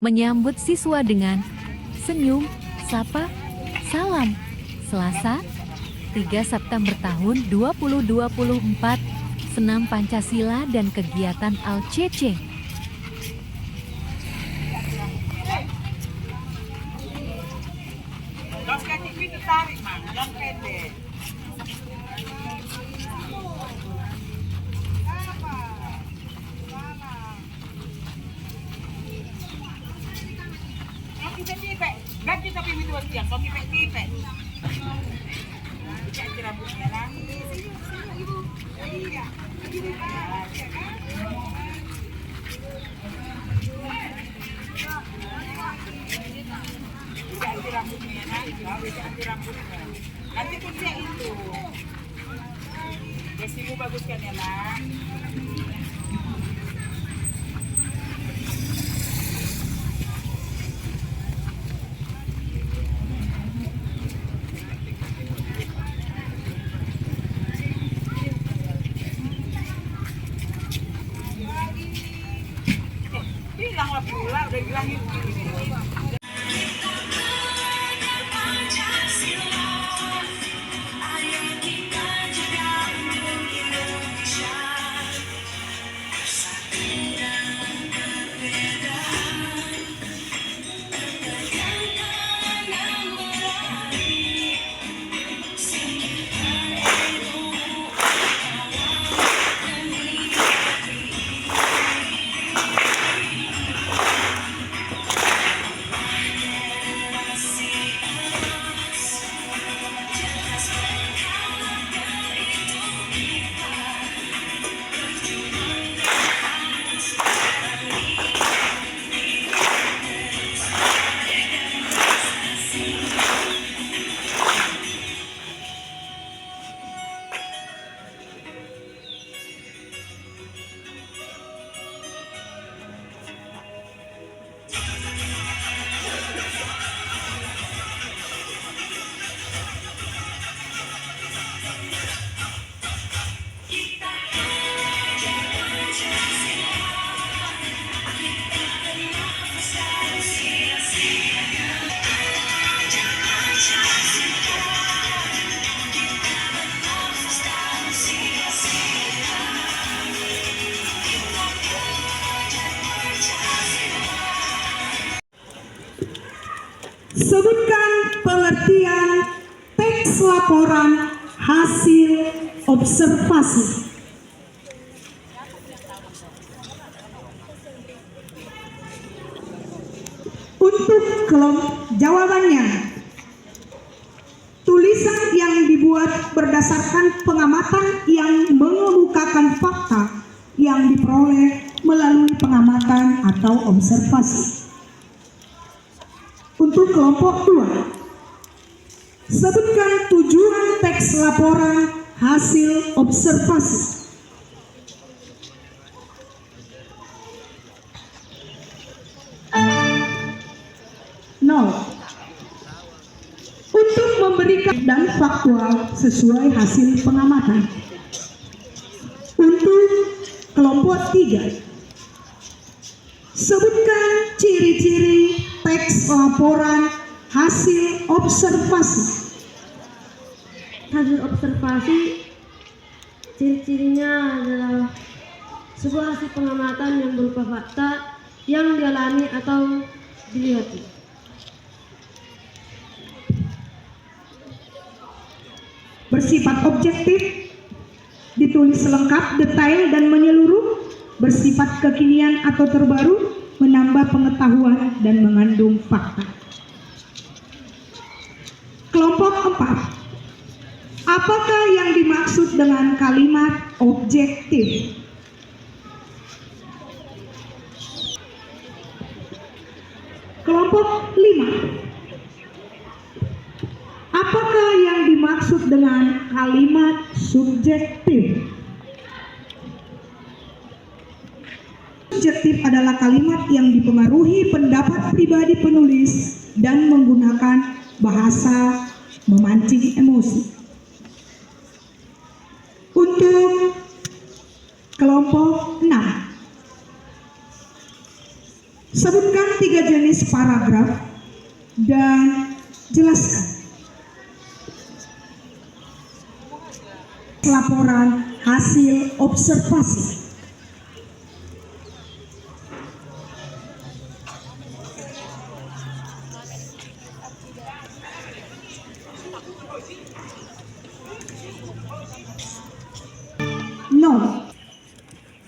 Menyambut siswa dengan senyum, sapa, salam. Selasa, 3 September tahun 2024, Senam Pancasila dan kegiatan ALCC. Kaos kaki itu tarik, Mang. Yang pendek. Kaki tipe. Ganti tapi itu tiang. Kaki tipe. Ganti rambutnya lagi. Ibu. Iya. Begini Pak. Ya kan? Ganti rambutnya nanti. Ganti rambutnya. Nanti kerja itu. Desimu bagus kan ya, Nak? Bilanglah pula, udah bilangin. Sebutkan pengertian teks laporan hasil observasi. Untuk kelompok jawabannya, tulisan yang dibuat berdasarkan pengamatan yang mengemukakan fakta yang diperoleh melalui pengamatan atau observasi. Untuk kelompok 2, sebutkan tujuan teks laporan hasil observasi. Untuk memberikan dan faktual sesuai hasil pengamatan. Untuk kelompok 3, sebutkan ciri-ciri teks laporan hasil observasi. Hasil observasi ciri-cirinya adalah sebuah hasil pengamatan yang berupa fakta yang dialami atau dilihat. Bersifat objektif, ditulis lengkap, detail, dan menyeluruh, bersifat kekinian atau terbaru, menambah pengetahuan dan mengandung fakta. Kelompok 4, apakah yang dimaksud dengan kalimat objektif? Kelompok 5, apakah yang dimaksud dengan kalimat subjektif? Subjektif adalah kalimat yang dipengaruhi pendapat pribadi penulis dan menggunakan bahasa memancing emosi. Untuk kelompok 6, Sebutkan 3 jenis paragraf dan jelaskan laporan hasil observasi. Nol.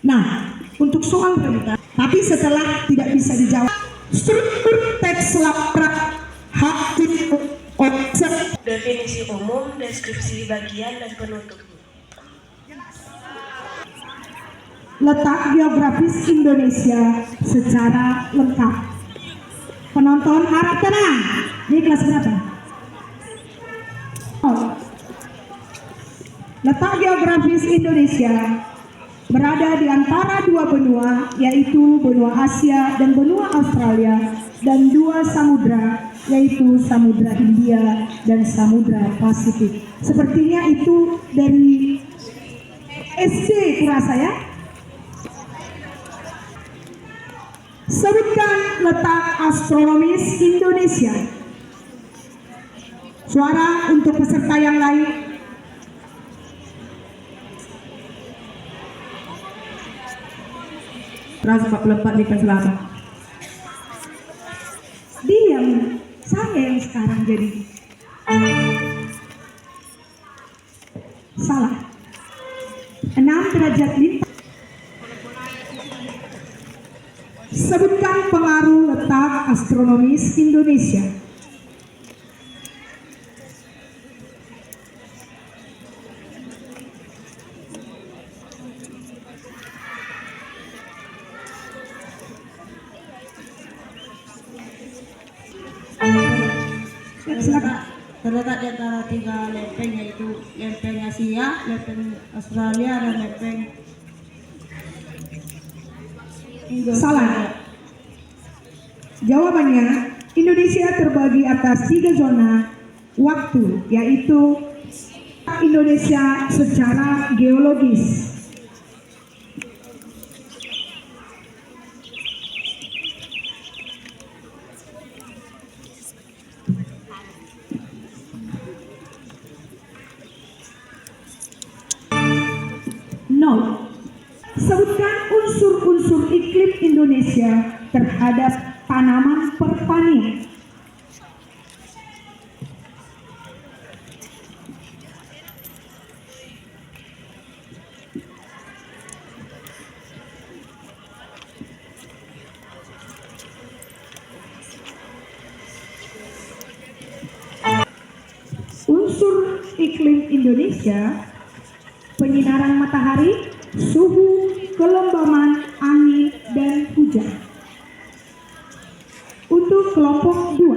Nah, untuk soal rebutan, tapi setelah tidak bisa dijawab, struktur teks laprak hakim observasi. Definisi umum, deskripsi bagian, dan penutup. Letak geografis Indonesia secara lengkap. Penonton harap tenang. Ini kelas berapa? Oh. Letak geografis Indonesia berada di antara 2 benua, yaitu benua Asia dan benua Australia, dan 2 samudra, yaitu Samudra Hindia dan Samudra Pasifik. Sepertinya itu dari SD kurasa ya. Sebutkan letak astronomis Indonesia. Suara untuk peserta yang lain. Ras 44 di Selatan. Diam, saya yang sekarang jadi. Salah. 6 derajat lintang. Sebutkan pengaruh letak astronomis Indonesia. Terletak di antara 3 lempeng, yaitu lempeng Asia, lempeng Australia, dan lempeng Indonesia. Salah. Jawabannya, Indonesia terbagi atas 3 zona waktu, yaitu Indonesia secara geologis. Nol. Sebutkan unsur-unsur iklim Indonesia terhadap tanaman pertanian. Unsur iklim Indonesia: penyinaran matahari, suhu, kelembaman, angin, dan hujan. Untuk kelompok 2,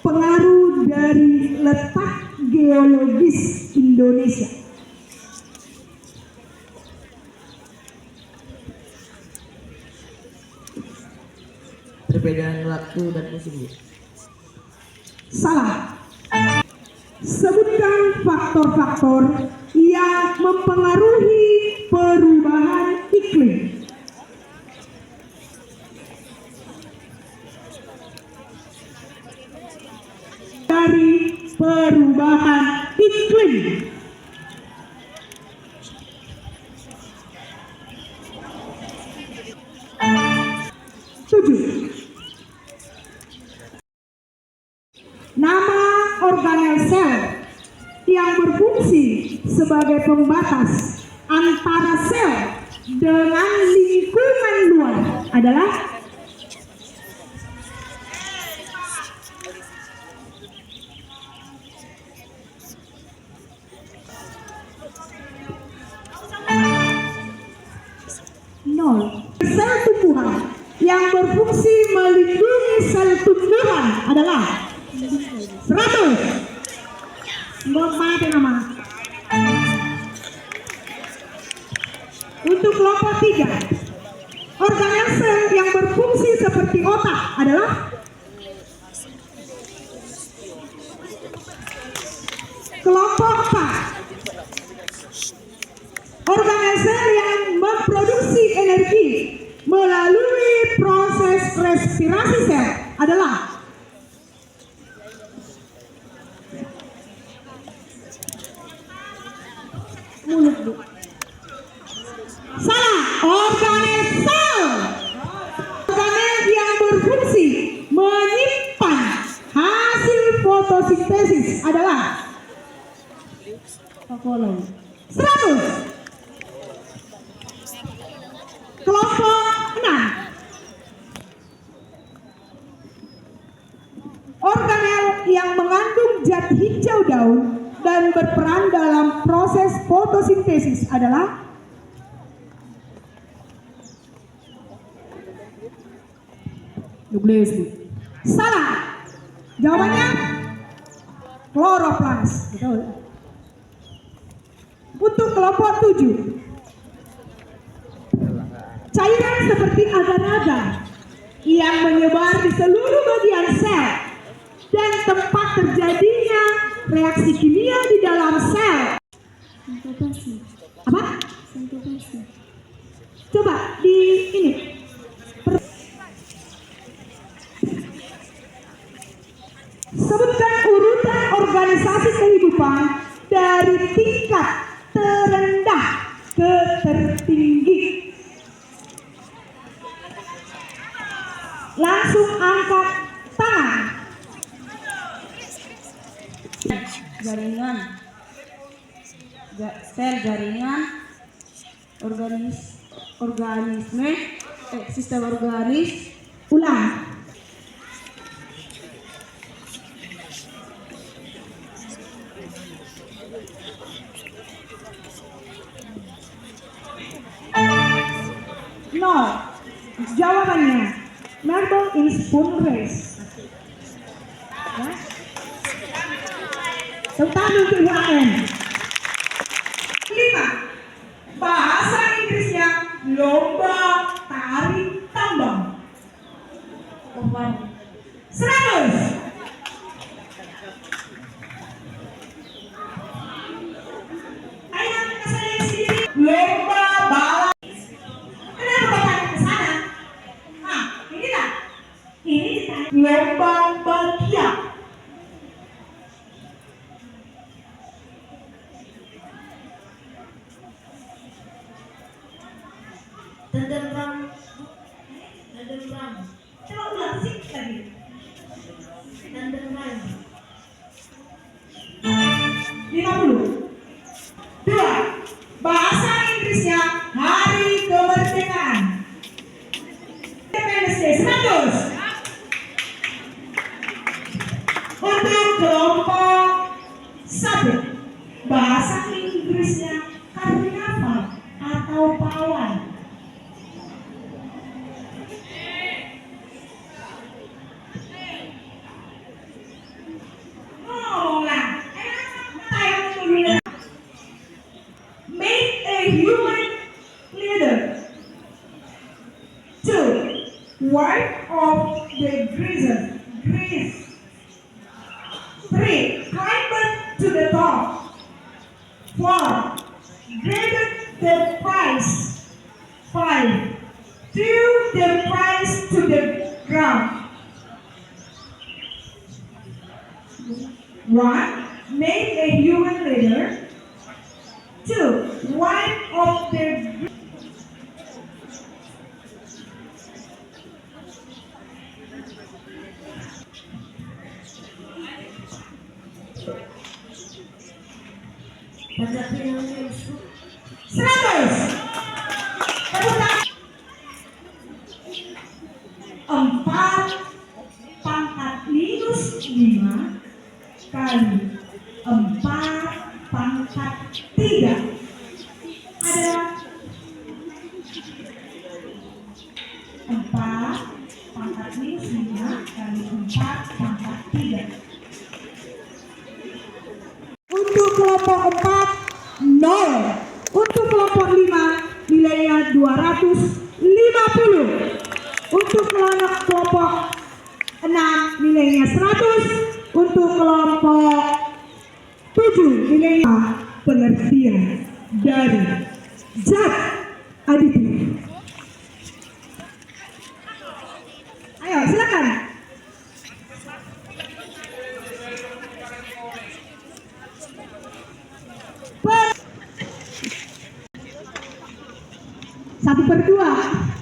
pengaruh dari letak geologis Indonesia. Perbedaan waktu dan musim. Salah. Sebutkan faktor-faktor yang mempengaruhi perubahan iklim. Dari perubahan iklim. Tujuh. Nama organel sel yang berfungsi sebagai pembatas antara sel dengan lingkungan luar adalah nol. Sel tumbuhan yang berfungsi melindungi sel tumbuhan adalah 100. Nggak mati nama. Untuk kelompok 3, organel sel yang berfungsi seperti otak adalah kelompok 4. Organel sel yang melalui proses respirasi sel adalah mulut, Bu. Salah, organel sel. Organel yang berfungsi menyimpan hasil fotosintesis adalah Kolom. 100. Kelompok 6. Organel yang mengandung zat hijau daun dan berperan dalam proses fotosintesis adalah nukleus. Salah. Jawabannya kloroplas. Betul. Untuk kelompok 7, cairan seperti agar-agar yang menyebar di seluruh bagian sel dan tempat terjadinya reaksi kimia di dalam sel. Apa? Coba di ini. Sebutkan urutan organisasi kehidupan dari tingkat terendah ke tertinggi. Langsung angkat tangan. Jaringan. Sel jaringan. Organisme. Sistem organis. Ulang. No. Jawabannya marble is spoon race. Ya. Tepuk tangan untuk UAN. 5. Bahasa Inggrisnya lomba tari tambang. 100. Ayo ke saya sendiri. Lomba balap. Kenapa Bapak ke sana? Ah, ini lah. Ini ditanya. Lomba bakiak. Tenderang. Coba ulang sih lagi. Tenderang. 50. 2. Bahasa Inggrisnya Hari Kemerdekaan. Independence Day. 100. Untuk kelompok 1, bahasa Inggrisnya karnaval atau pawai. Ngomonglah. Make a human leader. 2. Wipe off the grease. 3. Climb to the top. 4. Graded the prize. 5. Threw the prize to the ground. 1. Make a human leader. 2. Wipe off the Pancasila. 100. Tepuk tangan. 4 pangkat minus 5 kali 4 pangkat 3 adalah 4 pangkat minus 5 kali 4 pangkat 3. Untuk kelompok 4, 0. Untuk kelompok 5, nilainya 250. Untuk kelompok 6, nilainya 100. Untuk kelompok 7, nilainya pengertian dari zat aditif. 1/2.